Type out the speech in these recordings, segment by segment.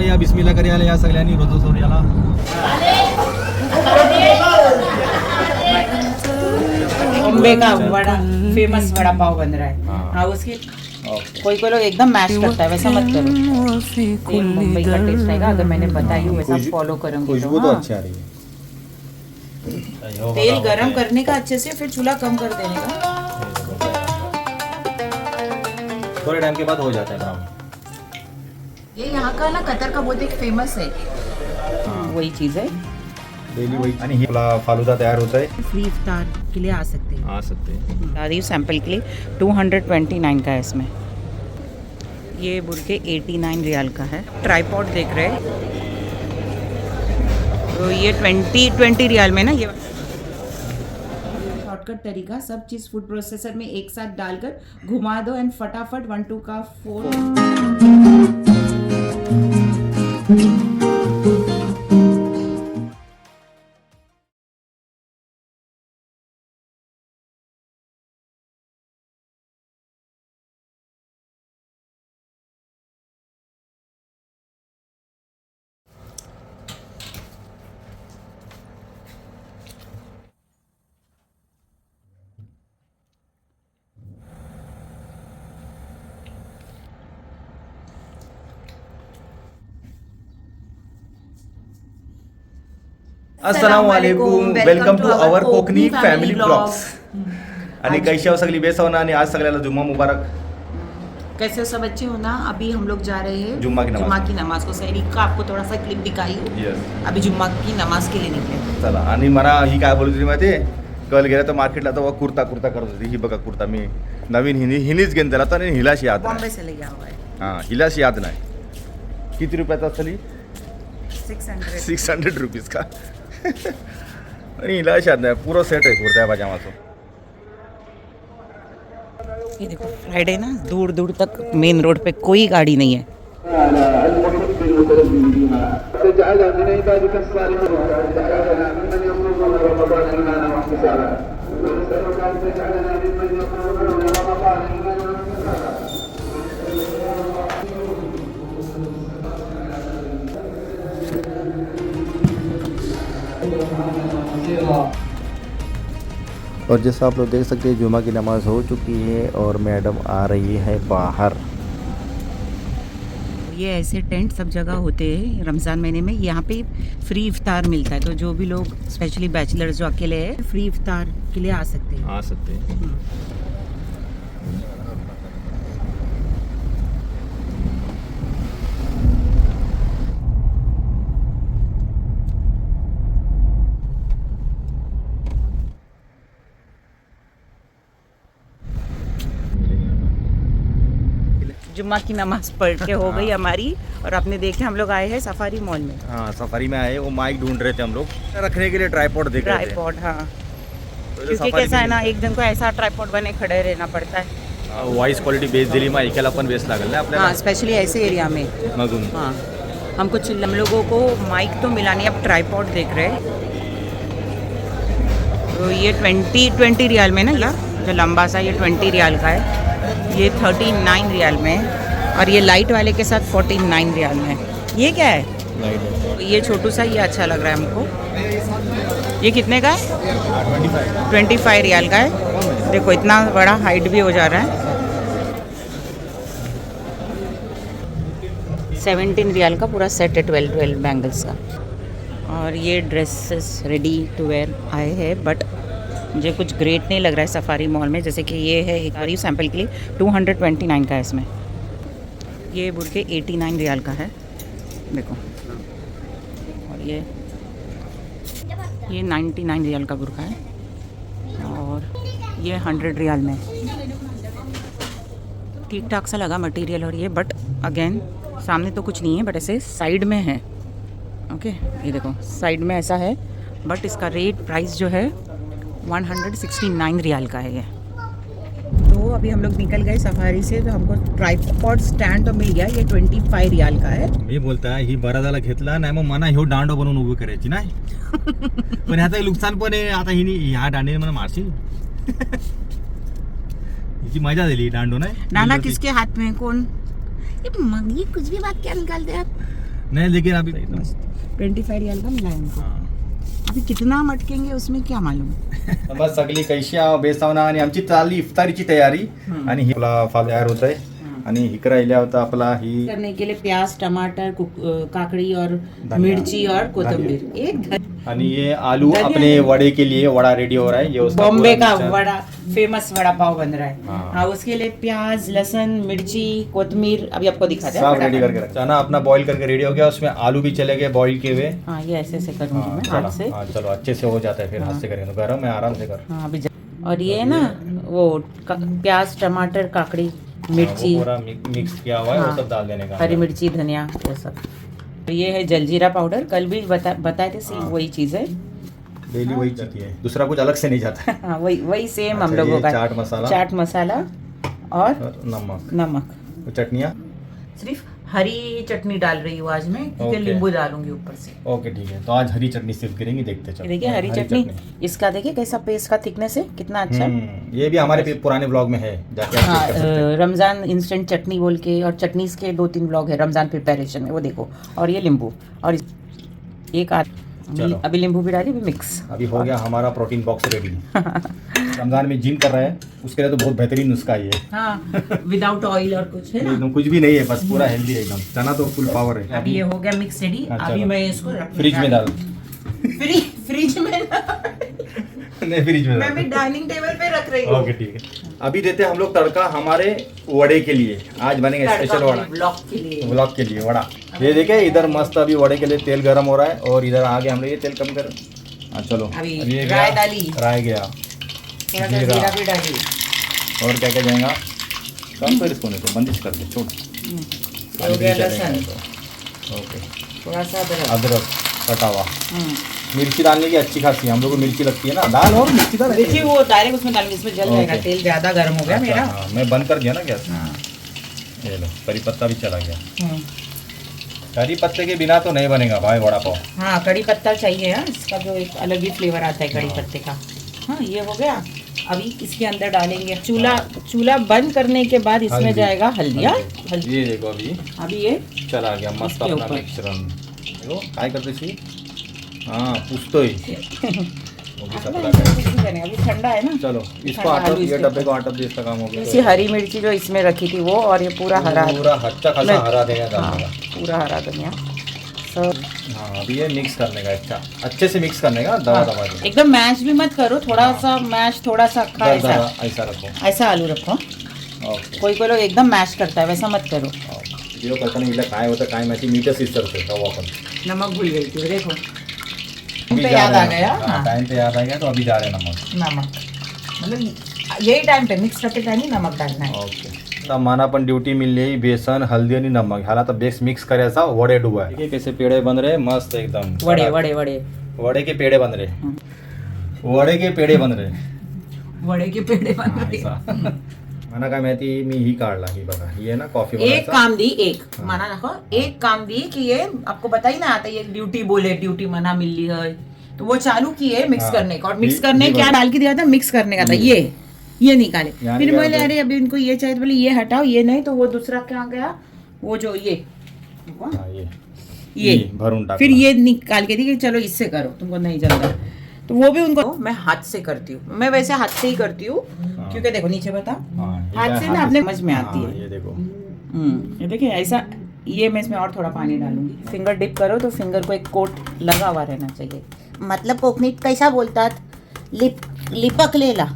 मग या बिस्मिल्ला करूया या सगळ्यांनी रोजो सोर्याला. बॉम्बे का बड़ा फेमस वड़ा पाव बन रहा है. हाँ उसकी कोई कोई लोग एकदम मैच करता है, वैसा मत करो. सेम मुंबई का टेस्ट आएगा. अगर मैंने बताई हूँ वैसा फॉलो करूँगी. खुशबू तो अच्छी आ रही है. तेल गरम करने का अच्छे से, फिर चूल्हा कम कर देने का. थोड़े टाइम के बाद हो जाता है ब्राउन. ये यहाँ का ना कतर का बहुत एक फेमस है. वही चीज़ है. डेली वही. आणि ही आपला फालुदा तयार होता है. फ्री इफ्तार के लिए आ सकते हैं. आ सकते हैं. बता रही हूँ सैंपल के लिए 229 का है इसमें. ये बुरके 89 रियाल का है. ट्राईपॉड देख रहे हैं तो ये 20 रियाल में ना. ये शॉर्टकट तरीका, सब चीज़ फूड प्रोसेसर में एक साथ डालकर घुमा दो एंड फटाफट 1-2 का 4. अस्सलामुअलैकुम. Welcome to our Konkani family blogs. आणि कैसे हो सगळी बेसवना. आणि आज सगळ्याला जुम्मा मुबारक. कैसे हो सब अच्छे हो ना. अभी हम लोग जा रहे हैं जुम्मा की नमाज को. सहरी का आपको थोड़ा सा क्लिप दिखाई. अभी जुम्मा की नमाज के लिए निकले. चला. आणि मला ही काय बोलत होती माहिती आहे, कल गेला तर मार्केटला तर कुर्ता करत होती. ही बघा कुर्ता मी नवीन हिनीच घेऊन दिला तर हिलाशी याद बॉम्बे से ले हुआ है. हां हिलाशी याद नाही. किती रुपयाचा असली? 600 रुपीज का. आणि हिलाशी याद नाही. पूरा सेट आहे कुर्ता पाजामाचं. ये देखो फ्राइडे ना, दूर दूर तक मेन रोड पे कोई गाड़ी नहीं है. और जैसा आप लोग देख सकते हैं जुमा की नमाज़ हो चुकी है और मैडम आ रही है बाहर. ये ऐसे टेंट सब जगह होते हैं रमज़ान महीने में. यहाँ पे फ्री इफ्तार मिलता है, तो जो भी लोग स्पेशली बैचलर्स जो अकेले हैं फ्री इफ्तार के लिए आ सकते हैं. जुम्मा की नमाज पढ़ के हो गई हमारी. और आपने देखे हम लोग आए हैं सफारी मॉल में. हाँ सफारी में आए. वो माइक ढूंढ रहे थे हम लोग रखने के लिए. ट्राइपॉड देख रहे थे. ट्राइपॉड हाँ. क्योंकि कैसा है ना, एक दिन को ऐसा ट्राइपॉड बने खड़े रहना पड़ता है. वॉइस क्वालिटी बेस दिली मग ऐकायला पण बेस लागेल ना आपल्याला. हाँ स्पेशली ऐसे एरिया में. मगून हाँ हम लोगों को माइक तो मिला नहीं. अब ट्राइपॉड देख रहे हैं तो ये 20 रियाल में ना. ये जो लंबा सा ये 20 रियाल का है. ये 39 रियाल में है. और ये लाइट वाले के साथ 49 रियाल में है. ये क्या है? लाइट. ये छोटू सा ये अच्छा लग रहा है हमको. ये कितने का है? 25 रियाल का है. देखो इतना बड़ा हाइट भी हो जा रहा है. 17 रियाल का पूरा सेट है 12 बैंगल्स का. और ये ड्रेसेस रेडी टू वेयर आए हैं, बट मुझे कुछ ग्रेट नहीं लग रहा है सफारी मॉल में. जैसे कि ये है एक सैंपल के लिए 229 का है इसमें. ये बुरके 89 रियाल का है. देखो. और ये 99 रियाल का बुरका है. और ये 100 रियाल में. ठीक ठाक सा लगा मटेरियल. और ये बट अगेन सामने तो कुछ नहीं है, बट ऐसे साइड में है. ओके ये देखो साइड में ऐसा है. बट इसका रेट प्राइस जो है 169 रियाल का है ये. तो अभी हम लोग निकल गए सफारी से. तो हमको ट्राइपॉड स्टँड तो मिल गया. ये 25 रियाल का है. मी बोलताय ही बरादाला घेतला नाही मग मना ह्यो दांडो बनवून उभी करायची नाही. पण ह्याचं नुकसान पण आहे. आता हिनी ह्या दांडीने मला मारशील. हिची मजा दिली दांडो नाही. नाना किसके हाथ में कौन? ये कुछ भी बात क्या निकालते आप. नहीं लेकिन अभी 25 रियाल का मिला है हमको. हां. अभी कितना हम अटकेंगे उसमें क्या मालूम. बस सगळी कैशी बेसावना आणि आमची चालली इफ्तारीची तयारी आणि ही आपला फाल तयार होत आहे आणि इकडे राहिल्या होता आपला ही करने के लिए प्याज टमाटर काकड़ी और धनिया. मिर्ची और कोथिंबीर एक आणि ये आलू अपने वड़े के लिए वड़ा रेडी हो रहा है. ये उसका बॉम्बे पूरा का मिक्सचर. वड़ा फेमस वड़ा पाव बन रहा है. हाँ. हाँ उसके लिए प्याज लहसुन मिर्ची कोथिंबीर अभी आपको दिखाते हैं. सब रेडी करके रखा. चना अपना बॉईल करके रेडी हो गया. उसमें आलू भी चले गए बॉईल किए हुए. हाँ ये ऐसे ऐसे करूँगी हाँ, मैं चलो हाथ से. हाँ, चलो अच्छे से हो जाता है फिर हाथ से करेंगे तो गर्म है आराम से कर. हाँ अभी और ये है ना वो प्याज टमाटर काकड़ी मिर्ची वो पूरा मिक्स किया हुआ है. हाँ. वो सब डाल देने का. हरी मिर्ची धनिया वो सब. तो ये है जलजीरा पाउडर. कल भी बताए थे सेम हाँ. वही चीज़ है. डेली वही जाती है. दूसरा कुछ अलग से नहीं जाता है. हाँ वही सेम हम अच्छा, लोगों ये का चाट मसाला चाट मसाला और और नमक नमक. वो चटनियाँ. सिर्फ हरी चटनी डाल रही हूँ आज मैं क्योंकि ओके. नींबू डालूंगी ऊपर से. ओके ठीक है. तो आज हरी चटनी सिर्फ गिरेंगी. देखते ये चलो. देखिए हरी चटनी. इसका देखिए कैसा पेस्ट का थिकनेस है कितना अच्छा. ये भी हमारे पुराने ब्लॉग में है. जाके आप हाँ चेक कर सकते हैं. रमज़ान इंस्टेंट चटनी बोल के और चटनीज के 2-3 ब्लॉग है रमज़ान प्रिपरेशन में वो देखो. और ये नींबू और एक चलो. अभी नींबू भी डाली अभी मिक्स. अभी हो गया हमारा प्रोटीन बॉक्स रेडी. रमजान में जिम कर रहे हैं उसके लिए तो बहुत बेहतरीन नुस्खा है ये. हाँ विदाउट ऑयल और कुछ है ना. एकदम कुछ भी नहीं है बस पूरा हेल्दी है एकदम. चना तो फुल पावर है. अभी ये हो गया मिक्स रेडी. हाँ, अभी चलो. मैं इसको फ्रिज में डाल. फ्रिज में नहीं फ्रिज में मैं भी डाल. डाइनिंग टेबल पे रख रही हूँ. ओके ठीक है. अभी देते हैं हम लोग तड़का हमारे वड़े के लिए. आज बनेगा स्पेशल वड़ा. ब्लॉग के लिए. ब्लॉग के लिए वड़ा. ये देखे इधर मस्त अभी वड़े के लिए तेल गर्म हो रहा है और इधर आगे हम लोग ये तेल कम कर. हाँ चलो. अभी ये राय गया. डाली. राय गया. थोड़ा सा जीरा. जीरा भी डाली. और क्या क्या जाएगा. कम कर इसको नहीं तो बंदिश कर दे छोड़. हो गया लहसुन. ओके. थोड़ा सा अदरक. अदरक कटा हुआ. हम्म. मिर्ची डालने की अच्छी खासी है. हम लोग को मिर्ची लगती है ना. दाल और मिर्ची डाल. देखिए वो डायरेक्ट उसमें डालेंगे इसमें जल जाएगा. ओके. तेल ज्यादा गर्म हो गया मेरा. हाँ, मैं बंद कर दिया ना गैस. हाँ. ये लो करी पत्ता भी चला गया. हम्म. करी पत्ते के बिना तो नहीं बनेगा भाई वड़ा पाव. हाँ कड़ी पत्ता चाहिए. हाँ इसका जो एक अलग ही फ्लेवर आता है कड़ी हाँ. पत्ते का. हाँ ये हो गया. अभी इसके अंदर डालेंगे चूल्हा बंद करने के बाद इसमें हल्दी. जाएगा हल्दिया. हल्दी. ये देखो अभी अभी ये चला गया मस्त इसके अपना ऊपर. मिश्रण. देखो काय करते सी. हाँ पुसतोय. वो भी सपना करे. अभी ठंडा है ना. चलो इसको ठंडा आटप. आलू ये इसके डब्बे को आटप दे. इसका काम हो गया. इसी हरी मिर्ची जो इसमें रखी थी वो और ये पूरा हरा. पूरा अच्छा खासा हरा देगा हाँ, डालने पूरा हरा धनिया. का. हाँ अभी ये मिक्स करने का. अच्छा अच्छे से मिक्स करने का. दवा दवा के. एकदम मैश भी मत करो. थोड़ा सा मैश थोड़ा सा अक्खा दर ऐसा दरा ऐसा रखो. ऐसा आलू रखो. ओके. कोई लोग एकदम मैश करता है वैसा मत करो. व्हिडिओ करताना हिला काय होतं काय माहिती. मीठच विसरतो तेव्हा आपण. नमक भूल गई थी देखो. अभी पे जा याद रहे आ हैं. गया. हाँ, हाँ, टाइम पे याद आ गया तो अभी जा रहे हैं नमक. नमक मतलब यही टाइम पे मिक्स करते टाइम ही नमक डालना है. ओके. आता मला पण ड्युटी मिळली. बेसन हल्दी आणि नमक ह्याला तर बेस मिक्स करायचा. वडे डुबा. ठीक है कैसे पेड़े बन रहे मस्त एकदम. वड़े वड़े वड़े वड़े के पेड़े बन रहे. वड़े के पेड़े बन रहे. वड़े के पेड़े बन हाँ, रहे. ऐसा. मला काय माहिती मी ही काढला. ही बघा ही आहे ना कॉफी एक बनायचा. काम दी. एक हाँ. माना रखो. एक काम दी कि ये आपको पता ही ना आता. ये ड्यूटी बोले ड्यूटी मना मिली है तो वो चालू किए मिक्स हाँ. करने का. और मिक्स ये- करने ये क्या बना. डाल के दिया था. मिक्स करने का था. ये निकाले. यानी फिर क्या बोले होता है? अरे अभी इनको ये चाहिए तो बोले ये हटाओ. ये नहीं तो वो दूसरा क्या गया वो जो ये हाँ, ये भरून टाक. फिर ये निकाल के दी कि चलो इससे करो तुमको नहीं जलता. तो वो भी उनको मैं हाथ से करती हूँ. मैं वैसे हाथ से ही करती हूँ क्योंकि देखो नीचे बता हाथ से ना अपने समझ में आती है. ये देखो. ये देखिए ऐसा. ये मैं इसमें और थोड़ा पानी डालूंगी. फिंगर डिप करो तो फिंगर को एक कोट लगा हुआ रहना चाहिए. मतलब कोकणीत कैसा बोलतात लिपकलेला.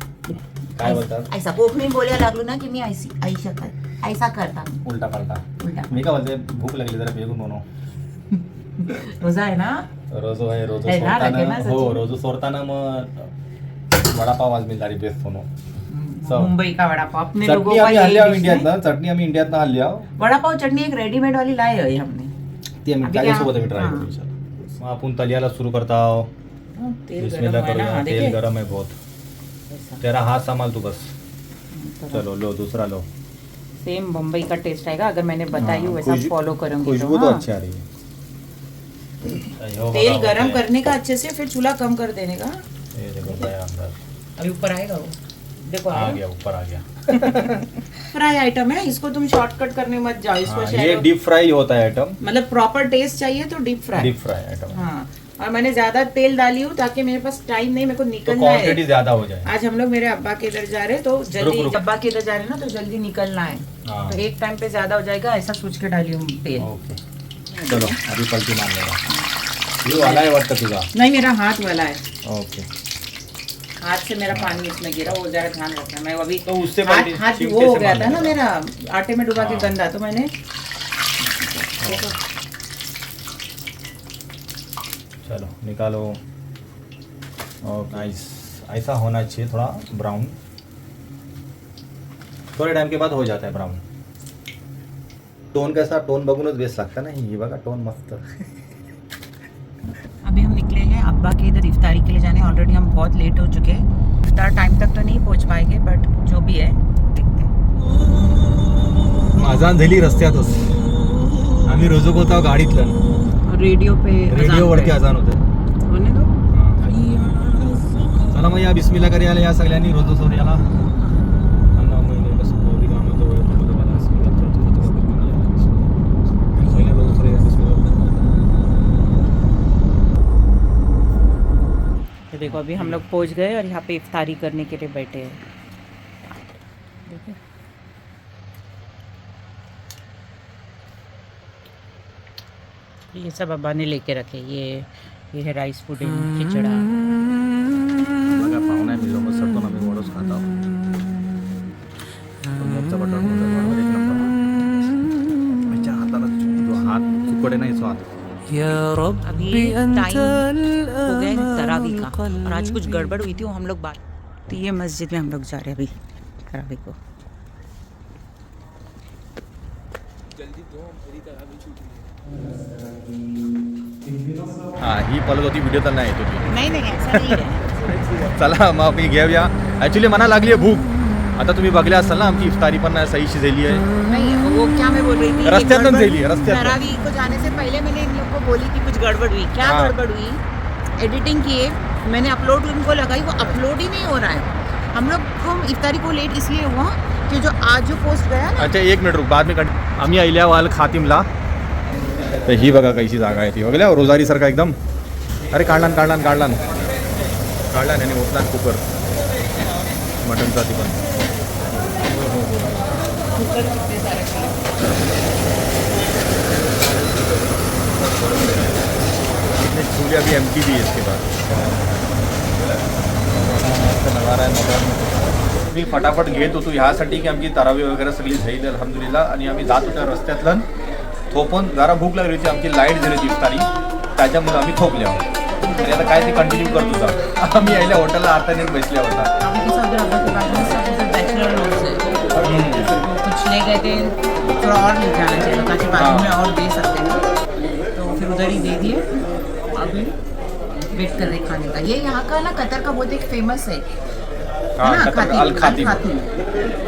काय बोलतात. ऐसा कोकणी बोलायला लागलो ना की मी ऐसी ऐसा करता. उलटा पलटा. उलटा. मी काय बोलते भूक लागली जरा बेगून बनव. रोजा आहे ना. रोजो आहे. रोजो है ना, लगे ना सोडताना हो सचिन? रोजो सोडताना मग वडापाव आज मिळणारी बेस्ट होनो. मुंबई का वड़ा पाव अपने लोगों चटणी का आम्ही यही हल्ली आहो dish है. इंडियातनं. चटणी आम्ही इंडियातनं हल्ली आहो. वड़ा पाव चटनी एक रेडीमेड वाली लाई है हमने. ती आम्ही अभी त्याच्यासोबत क्या- आम्ही ट्राय हाँ. करू चलो. मग आपण तलियाला सुरू करता आहो. तेल बिस्मिल्लाह गरम है करूया. ना. तेल देखिए गरम है बहुत. ऐसा. तेरा हाथ संभाल तू बस. चलो लो दूसरा लो. सेम बम्बई का टेस्ट आएगा अगर मैंने बताई हाँ, वैसा खुशबू- फॉलो करूंगी खुशबू तो हाँ. अच्छी आ रही है. तेल गरम करने का अच्छे से फिर चूल्हा कम कर देने का. ये देखो गया अंदर. अभी ऊपर आएगा वो. देखो आ गया, ऊपर आ गया। फ्राई आइटम है, इसको तुम शॉर्टकट करने मत जाओ, इसको हाँ, ये शैलो डीप फ्राई होता है आइटम, मतलब प्रॉपर टेस्ट चाहिए तो deep fry. Deep fry item. हाँ, और मैंने ज्यादा तेल डाली हूँ ताकि मेरे पास टाइम नहीं, मेरे को तो निकलना है। क्वांटिटी ज्यादा हो जाए। आज हम लोग मेरे अब्बा के इधर जा रहे हैं तो जल्दी, रुक। अब्बा के इधर जा रहे हैं ना तो जल्दी निकलना है, हाँ। तो एक टाइम पे ज्यादा हो जाएगा, ऐसा सोच के डाली हूँ तेल। ओके, चलो अभी पलटी मार लेगा। ये वाला है वाटतं तुझा? नहीं, मेरा हाथ वाला है, ओके, हाथ से मेरा पानी इसमें गिरा, वो जरा ध्यान रखना। मैं अभी तो उससे हाथ चिमटे वो हो से गया मार था ना लेगा। मेरा, आटे में डुबा के हाँ। गंदा, तो मैंने चलो निकालो। और नाइस, ऐसा होना चाहिए, थोड़ा ब्राउन, थोड़े टाइम के बाद हो जाता है ब्राउन। टोन कैसा, टोन बघूनच बेस्ट लागतं ना, ये बघा टोन मस्त। अभी हम निकले हैं अब्बा के इधर इफ्तारी के लिए जाने, ऑलरेडी हम बहुत लेट हो चुके हैं, इफ्तार टाइम तक तो नहीं पहुंच पाएंगे, बट जो भी है देखते हैं। अजान झाली रस्त्यातच, आम्ही रोजोक होतो गाडीतलं, रेडियो पे रेडिओवरती अजान होते। होने दो। चला मग या बिस्मिल्ला करी आला, या सगळ्यांनी रोजो सोर याला तो देखो अभी हम लोग पहुंच गए और यहाँ पे इफ्तारी करने के लिए बैठे हैं। देखिए ये सब अब्बा ने लेके रखे, ये है राइस पुडिंग, खिचड़ा। बघा पाहुणा आहे, मी लोक सरतो ना, मी वडच खाता मोठचा बटाटा मोठा एक नंबर। माझ्या हाताला जो हात तुकडे नाही, सो हात अभी टाइम हो गया है तरावी का, और आज कुछ गड़बड़ हुई थी, वो हम लोग बात, तो ये मस्जिद में हम लोग जा रहे हैं अभी तरावी को। हा, ही पळत होती, व्हिडिओ तर नाही येत होती। नहीं नहीं ऐसा नहीं है। चला मग आपण घेऊया। ॲक्च्युली मला लागली आहे भूक, आता तुम्ही बघले असाल ना, आमची इफ्तारी पण सहीशी झाली आहे। नहीं, वो क्या मैं बोल रही थी, रस्त्यातून गड़बड़- झाली, रस्त्यातून। तरावी को जाने से पहले मैंने इन लोग को बोली थी कुछ गड़बड़ हुई, क्या हाँ। गड़बड़ हुई, एडिटिंग किए, मैंने अपलोड उनको लगाई, वो अपलोड ही नहीं हो रहा है। हम लोग को इफ्तारी को लेट इसलिए हुआ कि जो आज जो पोस्ट गया ना, अच्छा एक मिनिट रुक, बाद में आम्ही आईल्या वाल खातीमला। तर ही बघा कशी जागा आहे ती, बघल्या रोजारी सारखा एकदम। अरे काढला आणि ओतला कुकर मटनचा ती पण। छोले अभी एम्प्टी भी है इसके बाद। नजारा आहे मोबाईल। मी फटाफट घेत होतो ह्यासाठी की आमची तरावी वगैरे सगळी झाली अल्हम्दुलिल्लाह, आणि आम्ही जात होत्या रस्त्यातलं थोपण जरा भूक लागली होती, आमची लाईट झाली होती इफ्तारी, त्याच्यामुळे आम्ही थोपल्या आहोत। आणि आता काय ते कंटिन्यू करतो जा, आम्ही यायला हॉटेलला हाताने बसल्या होता। कुछ ले गए थे, थोड़ा और ले जाना चाहिए ताकि बाजू में और दे सकते हैं, तो फिर उधर ही दे दिए। अभी वेट कर रहे खाने का। ये यहाँ का ना कतर का बहुत एक फेमस है हाँ, ना, कतर का अल खातिम।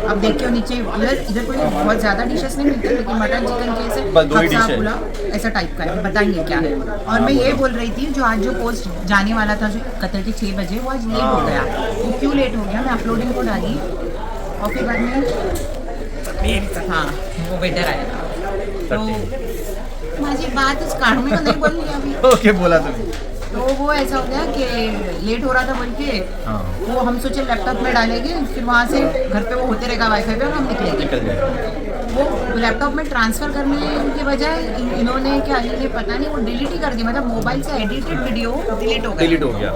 अब देखिए नीचे इधर कोई बहुत ज़्यादा डिशेस नहीं मिलती, लेकिन मटन चिकन के ऐसे बस दो ही कब्जा, डिश है। पुलाव ऐसा टाइप का है, बताएंगे क्या है। और मैं ये बोल रही थी, जो आज जो पोस्ट जाने वाला था जो कतर के 6 बजे, वो आज लेट हो गया। वो क्यों लेट हो गया, मैं अपलोडिंग को डाली और फिर बाद में हाँ वो वेटर आया, तो माझी बातच काढून मी नहीं बोलली अभी। ओके बोला तुम्ही। तो वो ऐसा हो गया कि लेट हो रहा था बोल के, हाँ, वो हम सोचे लैपटॉप में डालेंगे, फिर वहाँ से घर पे वो होते रहेगा वाईफाई पे, और हम निकलेंगे। निकल गए। वो लैपटॉप में ट्रांसफ़र करने के बजाय इन्होंने क्या, ये पता नहीं, वो डिलीट ही कर दिया, मतलब मोबाइल से एडिटेड वीडियो डिलीट हो गया। डिलीट हो गया।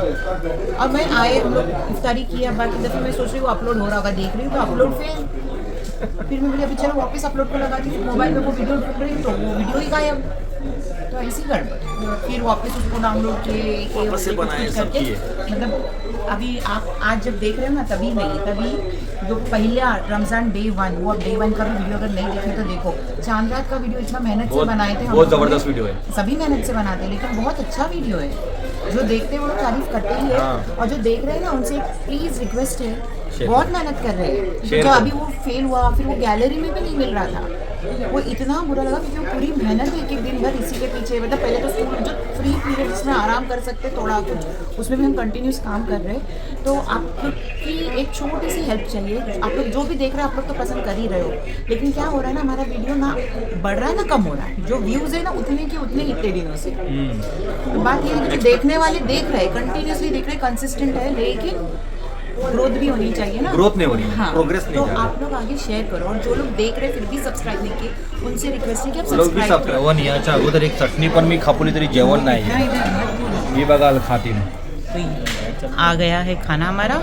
और मैं आए, हम लोग इफ्तारी किया, बाकी दफ़े मैं सोच रही हूँ अपलोड हो रहा होगा, देख रही हूँ तो अपलोड फिर मैं बोली अभी चलो वापस अपलोड को लगाती हूँ, मोबाइल में वो वीडियो ढूंढ रही हूँ तो वो वीडियो ही गायब, तो ऐसी गड़बड़। फिर वापस उसको डाउनलोड किए, वापस से बनाए, सब किए। मतलब अभी आप आज जब देख रहे हो ना, तभी नहीं, तभी जो पहला रमज़ान डे 1, वो डे 1 का भी वीडियो अगर नहीं देखे तो देखो। चांद रात का वीडियो इतना मेहनत से बनाए थे हम बहुत लोगों ने, जबरदस्त वीडियो है। सभी मेहनत से बनाते हैं, लेकिन बहुत अच्छा वीडियो है। जो देखते हैं वो लोग तारीफ करते ही है, हाँ। और जो देख रहे हैं ना, उनसे प्लीज़ रिक्वेस्ट है बहुत मेहनत कर रहे हैं। तो शेयर जब करो। अभी वो फेल हुआ फिर वो गैलरी में भी नहीं मिल रहा था, वो इतना बुरा लगा क्योंकि वो पूरी मेहनत एक एक दिन भर इसी के पीछे, मतलब पहले तो स्कूल जो फ्री पीरियड्स में आराम कर सकते थोड़ा कुछ, उसमें भी हम कंटिन्यूस काम कर रहे हैं। तो आपकी एक छोटी सी हेल्प चाहिए। आप लोग जो भी देख रहे हैं आप लोग तो पसंद कर ही रहे हो, लेकिन क्या हो रहा है ना, हमारा वीडियो ना बढ़ रहा है ना कम हो रहा है। जो व्यूज़ है ना उतने के उतने ही इतने दिनों से। तो बात ये है कि जो देखने वाले देख रहे हैं, कंटिन्यूसली देख रहे हैं, कंसिस्टेंट है, लेकिन ग्रोथ भी होनी चाहिए ना। ग्रोथ नहीं हो रही है, हाँ, प्रोग्रेस नहीं तो जा रहा। आप लोग आगे शेयर करो, और जो लोग देख रहे हैं फिर भी सब्सक्राइब नहीं किए उनसे रिक्वेस्ट है की आप लोक बी सब्सक्राइब सबस्क्राईब व याच्या अगोदर एक चटणी पण मी खापुली तरी जेवण नाही मी बघा खाती नाही. आ गया है खाना हमारा।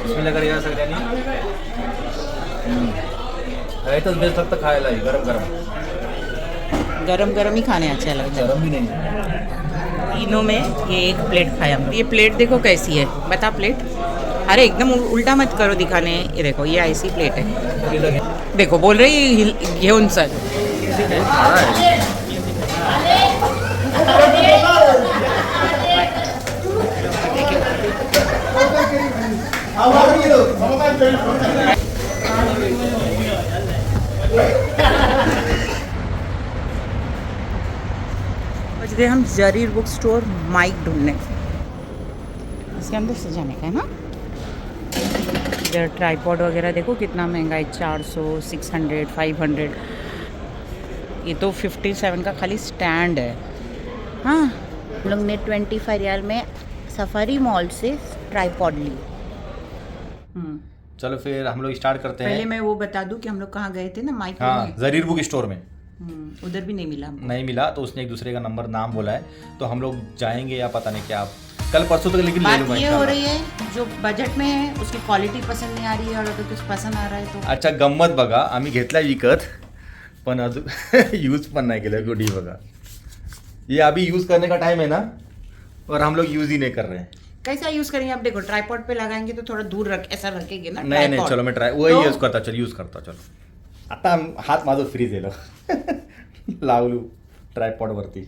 बिस्मिल्लाह या सगळ्यांनी. यायचंच बेस्ट फक्त खायला आहे, गरम गरम. गरम गरम ही खाने अच्छे लगते हैं। गरम भी नहीं. तीनों में ये एक प्लेट खाया हम। ये प्लेट देखो कैसी है, बता प्लेट। अरे एकदम उल्टा मत करो दिखाने। ये देखो ये ऐसी प्लेट है, देखो बोल रही घेऊन सर। बच गए हम जरीर बुक स्टोर माइक ढूंढने। इसके अंदर से जाने का है ना। इधर ट्राईपॉड वगैरह देखो कितना महंगा है, 400, 600, 500। ये तो 57 का खाली स्टैंड है। हाँ, हम लोग ने 25 रियाल में सफारी मॉल से ट्राईपॉड ली। चलो फिर हम लोग स्टार्ट करते पहले हैं. मैं वो बता दूं कि हम लोग कहाँ गए थे ना, माइक हाँ, जरीर बुक स्टोर में उधर भी नहीं मिला हमको। नहीं मिला तो उसने एक दूसरे का नंबर नाम बोला है, तो हम लोग जाएंगे या पता नहीं क्या कल परसों तक, लेकिन ले बात लूंगा ये हो इंशाल्लाह. रही है जो बजट में है उसकी क्वालिटी पसंद नहीं आ रही है, और अगर कुछ पसंद आ रहा है तो अच्छा गंमत बघा, आम्ही घेतलाय विकत पण अजून यूज पण नाही केलं. गुडी बघा, ये अभी यूज करने का टाइम है ना, और हम लोग यूज ही नहीं कर रहे हैं. कैसा यूज करेंगे आप देखो, ट्राईपॉड पे लगाएंगे तो थोड़ा दूर रख ऐसा रखेंगे ना नाही नाही, tripod। चलो मैं ट्राय वही तो- यूज करता. चल यूज करता. चलो आता हात माझं फ्री झालं. लावलू ट्रायपॉड वरती.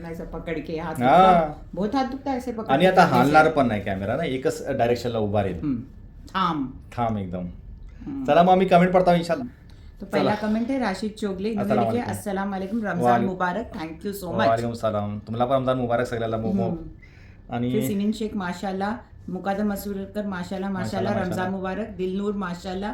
ऐसा पकड़ के हाथ हाँ। दुखता, बहुत हाथ दुखता है ऐसे पकड़ आणि के आता करने से। हालणार पण नाही कॅमेरा ना, एकच डायरेक्शनला उभा राहील. थाम। थांब एकदम. चला मग आम्ही कमेंट पडता इंशाल्लाह. तो पहला चला. कमेंट है राशिद चोगले, इन्होंने अस्सलाम लिखे वालेकुम. अस्सलाम वालेकुम, रमजान वालेकुम. मुबारक, थैंक यू सो मच। वालेकुम सलाम. तुम्हाला पण रमजान मुबारक सगळ्याला. मोमो आणि फिर सिमीन शेख माशाल्लाह, मुकादम मसूरकर माशाल्लाह माशाल्लाह, माशाल्लाह, रमजान मुबारक, दिलनूर माशाल्लाह,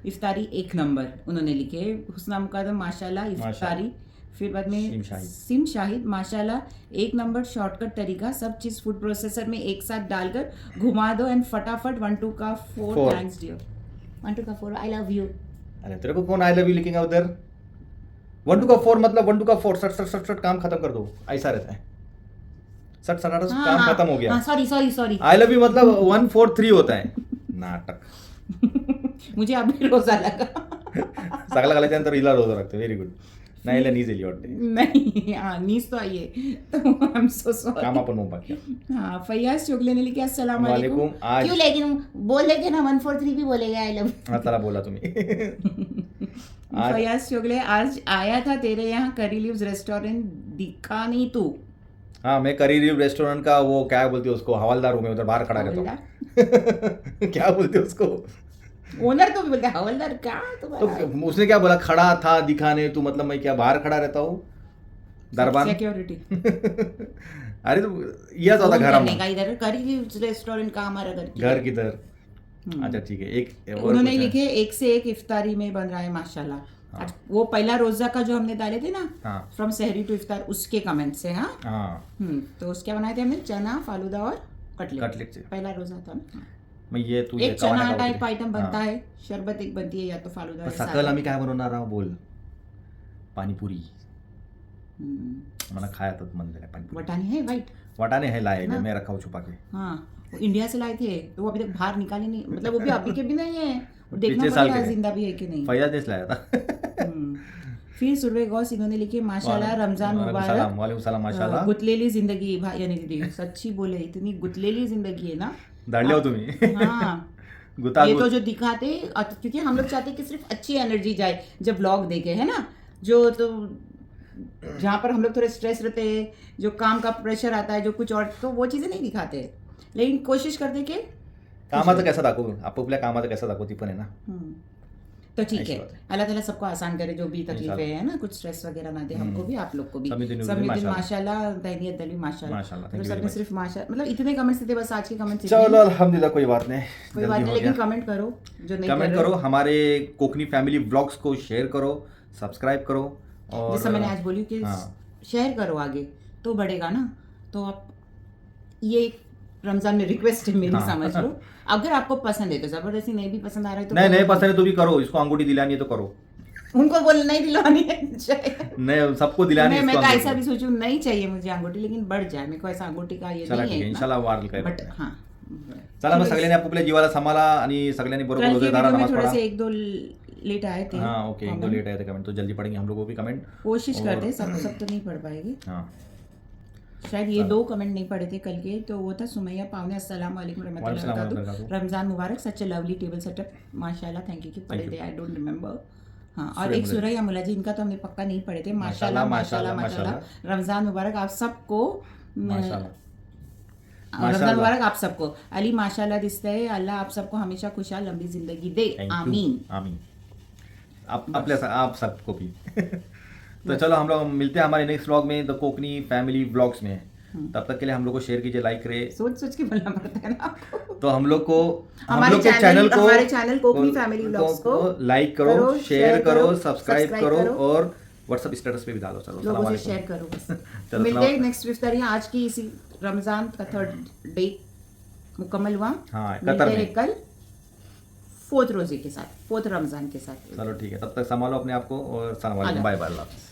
इफ्तारी एक नंबर उन्होंने लिखे, हुस्ना मुकादम माशाल्लाह, इफ्तारी। फिर बाद में सिम शाहिद माशाल्लाह, एक नंबर शॉर्टकट तरीका, सब चीज फूड प्रोसेसर में एक साथ डालकर घुमा दो एंड फटाफट 1 2 का 4 4 थैंक्स डियर, 1 2 का 4 आई लव यू। अरे तेरे को कौन आई लव यू लिखेगा उधर. 1 2 का 4 मतलब 1 2 का 4 सट सट सट सट काम खत्म कर दो, ऐसा रहता है. सट सट सट काम खत्म हो गया. Sorry sorry sorry, I love you मतलब 1 4 3 होता है. नाटक. मुझे अभी रोजा लगा। सगळं घालायच्यानंतर हिला रोज लागतो. Very good. नाही हिला नीज येली वाटते. नहीं, हाँ नीस तो आई है, तो आई एम सो सॉरी। काम आपण मग बाकी. हाँ, फैयाज चोगले ने लिखे अस्सलाम वालेकुम। वालेकुम. आज क्यों लेकिन बोलेगे ना 1 4 3 भी बोलेगा आई लव। हा चला बोला तुम्ही. आज फैयाज चोगले, आज आया था तेरे यहाँ करी लीव्स रेस्टोरेंट, दिखा नहीं तू। हाँ मैं करीरी रेस्टोरेंट का वो क्या बोलते हैं उसको, हवालदार हूँ मैं, उधर बाहर खड़ा रहता हूँ. क्या बोलते हैं उसको, ओनर तो भी बोलते हैं हवलदार क्या तो तुम्हारा। उसने क्या बोला, खड़ा था दिखाने. तू मतलब मैं क्या बाहर खड़ा रहता हूँ दरबार. सिक्योरिटी अरे तो यह होता घर करने में. का इधर करी लीव्स रेस्टोरेंट का हमारा घर की। घर किधर. अच्छा ठीक है. एक और उन्होंने कुछ है? लिखे एक से एक इफ्तारी में बन रहा है माशाल्लाह। आज वो पहला रोजा का जो हमने डाले थे ना, हाँ फ्रॉम सहरी टू इफ्तार, उसके कमेंट से। हाँ, हाँ तो उसके बनाए थे हमने चना, फालूदा और कटलेट। कटलेट से. पहला रोजा था ना। मग ये तू एक चना का टाइप बोलते. आइटम बनता हाँ. है, शरबत एक बनती है, या तो फालूदा पण या सकाळ सादा। आम्ही काय बनवणार आहोत बोल. पाणीपुरी. हम्म, मला खायचं मन झालं पाणीपुरी. वटाने है वाइट। वटाने है लाए हाँ. मैं रखा हूँ छुपा के. हाँ, वो इंडिया से लाए थे तो वो अभी तक बाहर निकाले नहीं, मतलब वो भी अभी के भी नहीं है, वो देखना पिछले साल पड़ेगा के थे. जिंदा भी है कि नहीं। फैयाज ने लाया था. हम्म, फिर सुरवे गौस, इन्होंने लिखे माशाल्लाह, रमजान मुबारक, वालेकुम सलाम माशाल्लाह. गुतलेली जिंदगी भाई, यानी दीदी सच्ची बोले, इतनी गुतलेली जिंदगी है ना। धाडले हो तुम्ही. हाँ, गुता ये तो जो दिखाते, क्योंकि हम लोग चाहते हैं कि सिर्फ अच्छी एनर्जी जाए जब व्लॉग देखे, है ना। जो तो जहाँ पर हम लोग थोड़े स्ट्रेस रहते हैं, जो काम का प्रेशर आता है, जो कुछ और, तो वो चीज़ें नहीं दिखाते। लेकिन कोशिश करते की कामाचं कसं दाखवू आपापल्या कामाचं कसं दाखवू ती पण आहे ना. तो ठीक ऐसी है, बात है. अल्लाह ताला सबको आसान करे जो भी तकलीफें इंशाल्लाह. है ना, कुछ स्ट्रेस वगैरह ना दे हमको भी, आप लोग को भी. समीदीन समीदीन माशाल्लाह. माशाल्लाह, तहनीत दली माशाल्लाह. माशाल्लाह, thank मतलब you very सबने much. सिर्फ माशा मतलब इतने कमेंट्स थे बस आज के कमेंट्स. चलो अल्हम्दुलिल्लाह, कोई बात नहीं, कोई बात जल्दी नहीं, हो लेकिन गया. कमेंट करो जो नहीं कमेंट कर करो, रहे. हमारे कोकनी फैमिली ब्लॉग्स को शेयर करो, सब्सक्राइब करो. और जैसा मैंने आज बोली कि हाँ. शेयर करो आगे तो बढ़ेगा ना. तो आप ये एक रमजान में रिक्वेस्ट है मेरी, हाँ. समझ लो. अगर आपको पसंद है तो जबरदस्ती, नहीं भी पसंद आ रहा है तो नहीं करो. नहीं पसंद है तो भी करो, इसको अंगूठी दिलानी है तो करो. उनको बोल नहीं दिलवानी है. नहीं सबको दिलानी है मैं इसको तो अंगूठी. ऐसा भी सोचूं नहीं चाहिए मुझे अंगूठी, लेकिन बढ़ जाए मेरे को ऐसा अंगूठी का ये चला नहीं ठीक आहे, है इंशाल्लाह वाढेल काय. बट हाँ. चला मग सगळ्यांनी आपापल्या जीवाला सांभाळा आणि सगळ्यांनी बरोबर कल के रोजेदार वीडियो में नमाज थोड़ा पढ़ा. से एक दो लेट आए थे. हाँ ओके, एक दो comment. लेट आए थे कमेंट, तो जल्दी पढ़ेंगे हम लोग को भी कमेंट. कोशिश और- करते सब तो नहीं पढ़ पाएंगे. हाँ शायद ये 2 कमेंट नहीं पढ़े थे कल के. तो वो था सुमैया पावने, अस्सलाम वालेकुम रहमतुल्लाहि वालेकुम व सलाम बरकातुहू. रमजान मुबारक, सच ए लवली टेबल सेटअप, माशाल्लाह, थैंक यू कि पढ़े Thank थे, you. I don't remember. हाँ, और सूर्य एक मुलाजी. सूर्य या मुलाजी, इनका तो हमने पक्का नहीं पढ़े थे. माशाल्लाह माशाल्लाह, माशाल्लाह माशाल्लाह. रमजान मुबारक आप सबको. माशाल्लाह. रमजान माशाल्लाह. मुबारक आप सबको. अली माशाल्लाह दिसतंय. अल्लाह आप सबको हमेशा खुशहाल लंबी जिंदगी दे. Thank you. आमीन. आमीन. आप सबको भी. तो चलो हम लोग मिलते हैं हमारे नेक्स्ट व्लॉग में, द कोकनी फैमिली व्लॉग्स में. तब तक के लिए हम लोग को शेयर कीजिए, लाइक करिए. सोच सोच के बोलना पड़ता है ना आपको. तो हम लोग हमारे के चैनल को, हमारे चैनल कोकनी फैमिली व्लॉग्स को लाइक करो, शेयर करो, सब्सक्राइब करो करो. और व्हाट्सएप स्टेटस पे भी डालो. चलो लोगों से अस्सलाम शेयर वालेकुम. करो बस. चलो, मिलते हैं सलाम. नेक्स्ट इफ्तारी. आज की इसी रमजान का 3rd डे मुकम्मल हुआ. हाँ, मिलते कतर हैं में. कल 4th रोजे के साथ, 4th रमजान के साथ. चलो ठीक है, तब तक संभालो अपने आप को और सलाम वालेकुम, अल्लाह. बाय बाय, अल्लाह हाफिज़.